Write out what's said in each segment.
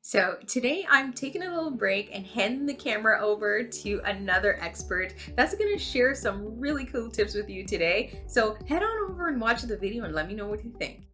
So today I'm taking a little break and handing the camera over to another expert that's going to share some really cool tips with you today. So head on over and watch the video and let me know what you think.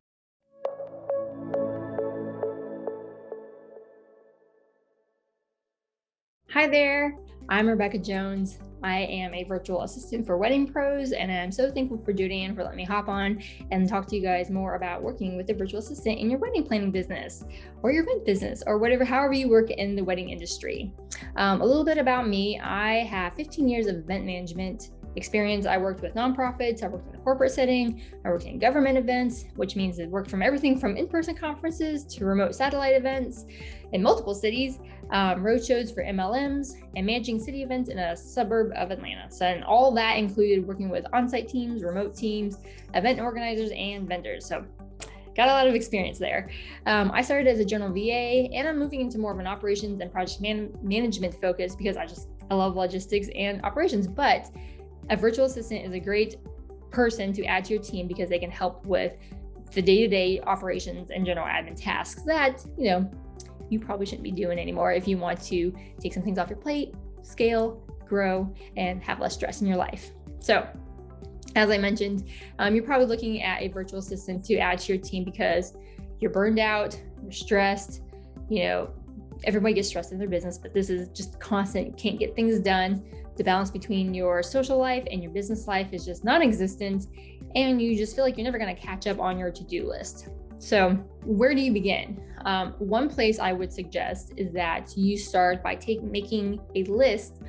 Hi there, I'm Rebecca Jones. I am a virtual assistant for wedding pros, and I'm so thankful for Judy for letting me hop on and talk to you guys more about working with a virtual assistant in your wedding planning business or your event business or whatever, however you work in the wedding industry. A little bit about me. I have 15 years of event management experience. I worked with nonprofits, I worked in a corporate setting, I worked in government events, which means it worked from everything from in-person conferences to remote satellite events in multiple cities, road shows for MLMs, and managing city events in a suburb of Atlanta. So, and all that included working with on-site teams, remote teams, event organizers, and vendors. So got a lot of experience there. I started as a general VA, and I'm moving into more of an operations and project management focus because I love logistics and operations. But a virtual assistant is a great person to add to your team because they can help with the day-to-day operations and general admin tasks that, you probably shouldn't be doing anymore if you want to take some things off your plate, scale, grow, and have less stress in your life. So, as I mentioned, you're probably looking at a virtual assistant to add to your team because you're burned out, you're stressed, everybody gets stressed in their business, but this is just constant. You can't get things done. The balance between your social life and your business life is just non-existent, and you just feel like you're never going to catch up on your to-do list. So where do you begin? One place I would suggest is that you start by making a list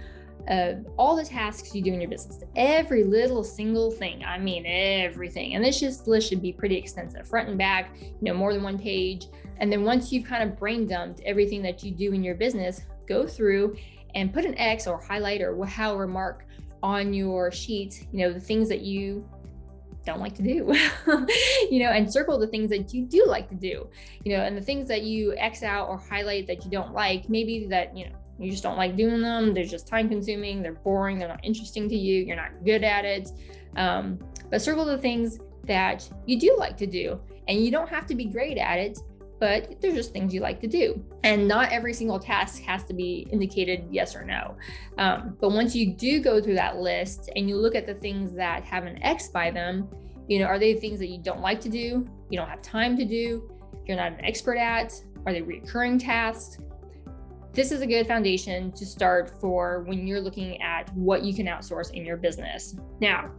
of all the tasks you do in your business, every little single thing. I mean, everything. And this list should be pretty extensive, front and back, more than one page. And then once you've kind of brain dumped everything that you do in your business, go through and put an X or highlight or however mark on your sheet, the things that you don't like to do, and circle the things that you do like to do, and the things that you X out or highlight that you don't like, maybe that, you just don't like doing them. They're just time consuming. They're boring. They're not interesting to you. You're not good at it. But circle the things that you do like to do, and you don't have to be great at it, but they're just things you like to do. And not every single task has to be indicated yes or no. But once you do go through that list and you look at the things that have an X by them, are they things that you don't like to do, you don't have time to do, you're not an expert at? Are they recurring tasks? This is a good foundation to start for when you're looking at what you can outsource in your business. Now,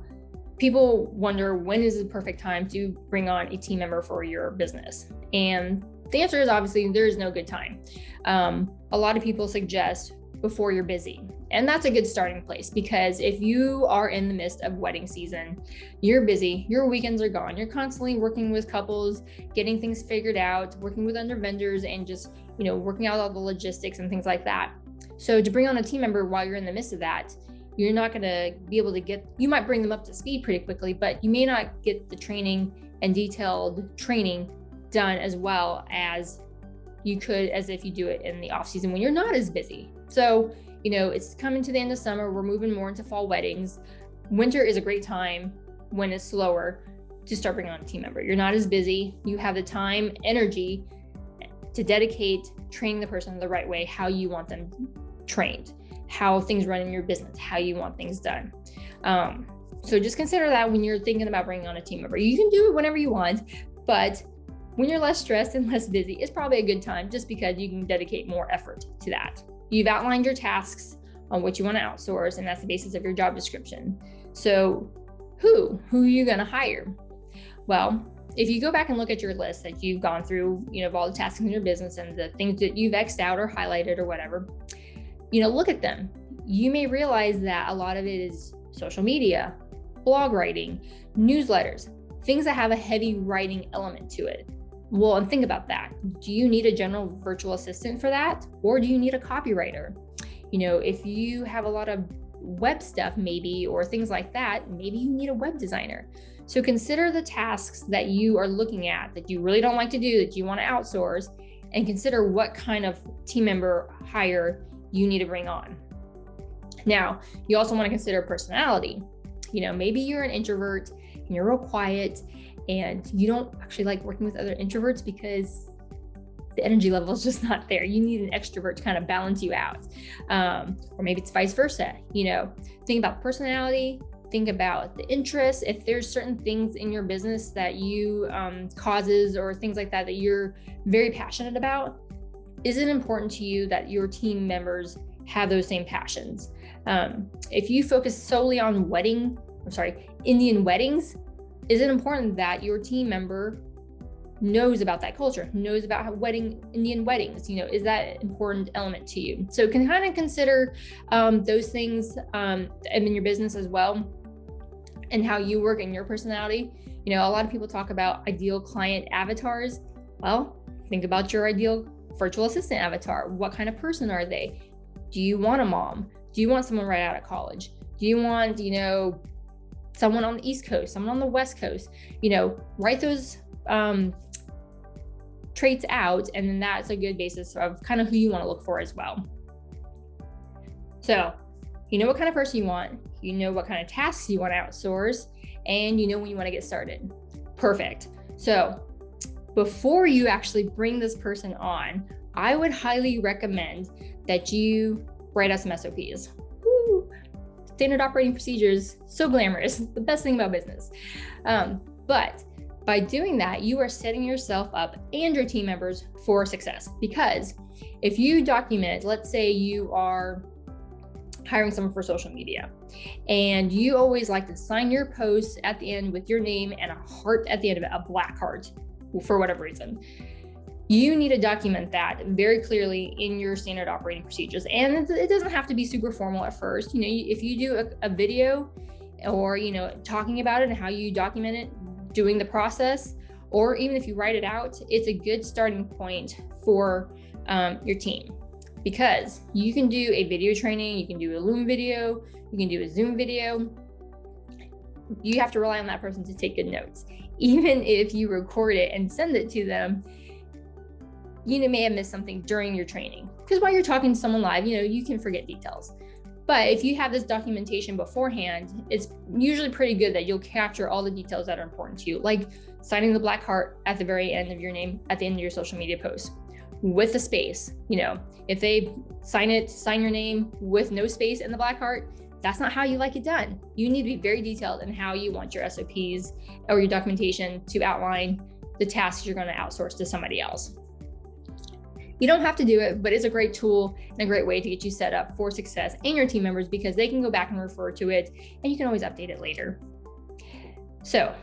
people wonder, when is the perfect time to bring on a team member for your business? And the answer is obviously there is no good time. A lot of people suggest before you're busy. And that's a good starting place, because if you are in the midst of wedding season, you're busy, your weekends are gone, you're constantly working with couples, getting things figured out, working with other vendors, and just, working out all the logistics and things like that. So to bring on a team member while you're in the midst of that, you're not going to be able to you might bring them up to speed pretty quickly, but you may not get the training and detailed training done as well as you could as if you do it in the off season when you're not as busy. So, it's coming to the end of summer. We're moving more into fall weddings. Winter is a great time when it's slower to start bringing on a team member. You're not as busy. You have the time, energy to dedicate training the person the right way, how you want them trained, how things run in your business, how you want things done. So just consider that when you're thinking about bringing on a team member. You can do it whenever you want, but when you're less stressed and less busy, it's probably a good time just because you can dedicate more effort to that. You've outlined your tasks on what you want to outsource, and that's the basis of your job description. So who are you going to hire? Well, if you go back and look at your list that you've gone through, of all the tasks in your business and the things that you've X'd out or highlighted or whatever, look at them. You may realize that a lot of it is social media, blog writing, newsletters, things that have a heavy writing element to it. Well, and think about that. Do you need a general virtual assistant for that? Or do you need a copywriter? If you have a lot of web stuff maybe, or things like that, maybe you need a web designer. So consider the tasks that you are looking at that you really don't like to do, that you want to outsource, and consider what kind of team member hire you need to bring on. Now, you also want to consider personality. Maybe you're an introvert and you're real quiet and you don't actually like working with other introverts because the energy level is just not there. You need an extrovert to kind of balance you out. Or maybe it's vice versa. Think about personality, think about the interests. If there's certain things in your business that you, causes or things like that you're very passionate about, is it important to you that your team members have those same passions? If you focus solely on Indian weddings, is it important that your team member knows about that culture, knows about Indian weddings? Is that an important element to you? So can kind of consider those things in your business as well, and how you work and your personality. A lot of people talk about ideal client avatars. Well, think about your ideal virtual assistant avatar. What kind of person are they? Do you want a mom? Do you want someone right out of college? Do you want, someone on the East Coast, someone on the West Coast? Write those traits out, and then that's a good basis of kind of who you want to look for as well. So you know what kind of person you want, what kind of tasks you want to outsource, and when you want to get started. Perfect. So before you actually bring this person on, I would highly recommend that you write out some SOPs. Woo! Standard operating procedures, so glamorous, the best thing about business. But by doing that, you are setting yourself up and your team members for success. Because if you document, let's say you are hiring someone for social media, and you always like to sign your posts at the end with your name and a heart at the end of it, a black heart, for whatever reason. You need to document that very clearly in your standard operating procedures. And it doesn't have to be super formal at first. If you do a video or, talking about it and how you document it, doing the process, or even if you write it out, it's a good starting point for your team. Because you can do a video training, you can do a Loom video, you can do a Zoom video. You have to rely on that person to take good notes. Even if you record it and send it to them, you may have missed something during your training. Because while you're talking to someone live, you can forget details. But if you have this documentation beforehand, it's usually pretty good that you'll capture all the details that are important to you, like signing the black heart at the very end of your name, at the end of your social media post, with a space. If they sign your name with no space in the black heart, that's not how you like it done. You need to be very detailed in how you want your SOPs or your documentation to outline the tasks you're going to outsource to somebody else. You don't have to do it, but it's a great tool and a great way to get you set up for success and your team members, because they can go back and refer to it, and you can always update it later. So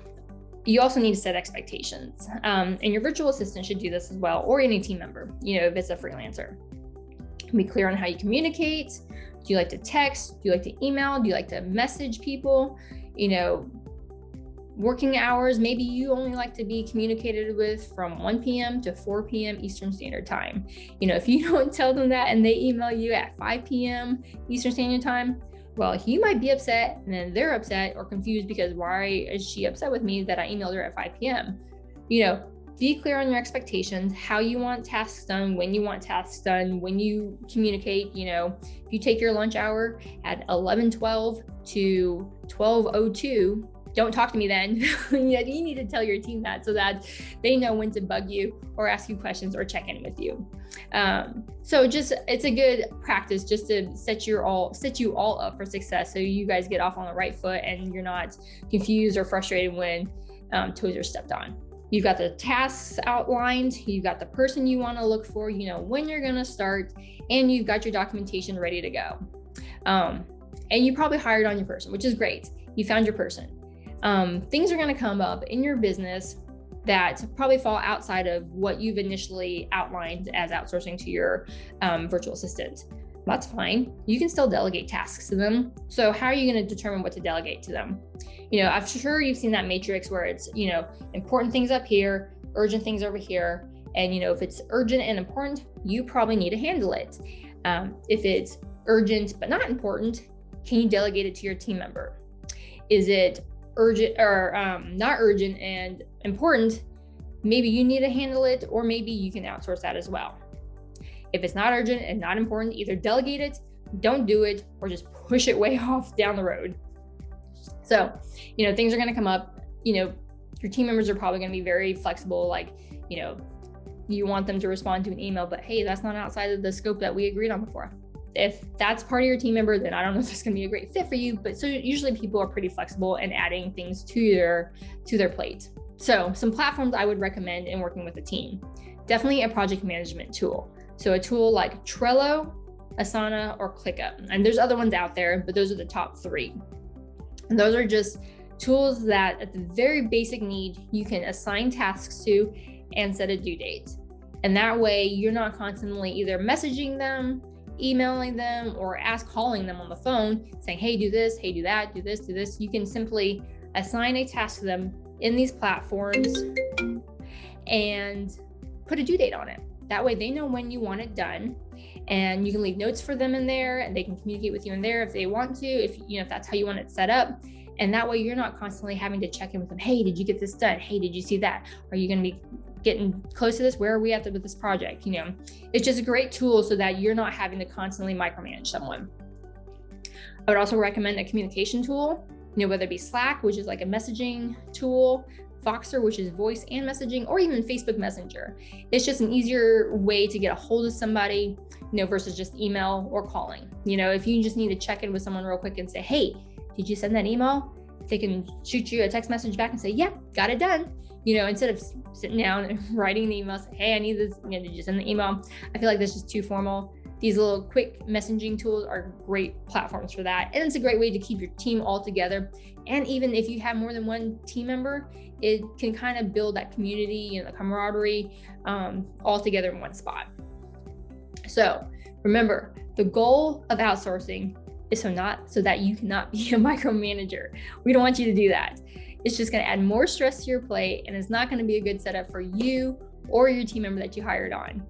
you also need to set expectations, and your virtual assistant should do this as well, or any team member, if it's a freelancer. Be clear on how you communicate. Do you like to text? Do you like to email? Do you like to message people? Working hours, maybe you only like to be communicated with from 1 p.m. to 4 p.m. Eastern Standard Time. If you don't tell them that and they email you at 5 p.m. Eastern Standard Time, well, you might be upset, and then they're upset or confused because why is she upset with me that I emailed her at 5 p.m.? Be clear on your expectations, how you want tasks done, when you want tasks done, when you communicate. If you take your lunch hour at 11:12 to 12:02, don't talk to me then. You need to tell your team that, so that they know when to bug you or ask you questions or check in with you. So it's a good practice just to set you all up for success, so you guys get off on the right foot and you're not confused or frustrated when toes are stepped on. You've got the tasks outlined, you've got the person you want to look for, when you're going to start, and you've got your documentation ready to go. And you probably hired on your person, which is great. You found your person. Things are going to come up in your business that probably fall outside of what you've initially outlined as outsourcing to your virtual assistant. That's fine. You can still delegate tasks to them. So how are you going to determine what to delegate to them? I'm sure you've seen that matrix where it's, important things up here, urgent things over here. And, if it's urgent and important, you probably need to handle it. If it's urgent but not important, can you delegate it to your team member? Is it urgent or not urgent and important? Maybe you need to handle it, or maybe you can outsource that as well. If it's not urgent and not important, either delegate it, don't do it, or just push it way off down the road. So, things are going to come up. Your team members are probably going to be very flexible. Like, you want them to respond to an email, but hey, that's not outside of the scope that we agreed on before. If that's part of your team member, then I don't know if it's going to be a great fit for you, but so usually people are pretty flexible in adding things to their plate. So some platforms I would recommend in working with a team, definitely a project management tool. So a tool like Trello, Asana, or ClickUp. And there's other ones out there, but those are the top 3. And those are just tools that at the very basic need, you can assign tasks to and set a due date. And that way you're not constantly either messaging them, emailing them, or calling them on the phone saying, hey, do this, hey, do that, do this, do this. You can simply assign a task to them in these platforms and put a due date on it. That way they know when you want it done, and you can leave notes for them in there, and they can communicate with you in there if they want to, if that's how you want it set up. And that way you're not constantly having to check in with them. Hey, did you get this done? Hey, did you see that? Are you going to be getting close to this? Where are we at with this project? It's just a great tool so that you're not having to constantly micromanage someone. I would also recommend a communication tool, whether it be Slack, which is like a messaging tool, Voxer, which is voice and messaging, or even Facebook Messenger. It's just an easier way to get a hold of somebody, versus just email or calling. If you just need to check in with someone real quick and say, hey, did you send that email? They can shoot you a text message back and say, yeah, got it done. Instead of sitting down and writing the email, say, hey, I need this, did you send the email? I feel like that's just too formal. These little quick messaging tools are great platforms for that. And it's a great way to keep your team all together. And even if you have more than one team member, it can kind of build that community, the camaraderie all together in one spot. So remember, the goal of outsourcing is so that you cannot be a micromanager. We don't want you to do that. It's just going to add more stress to your plate, and it's not going to be a good setup for you or your team member that you hired on.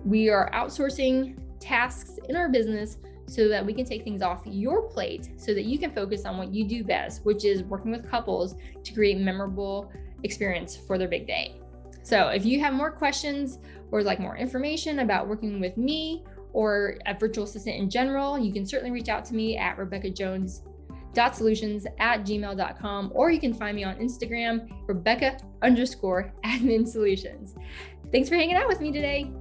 We are outsourcing tasks in our business so that we can take things off your plate so that you can focus on what you do best, which is working with couples to create memorable experience for their big day. So if you have more questions or like more information about working with me or a virtual assistant in general, you can certainly reach out to me at rebeccajones.solutions@gmail.com, or you can find me on Instagram, Rebecca_admin solutions. Thanks for hanging out with me today.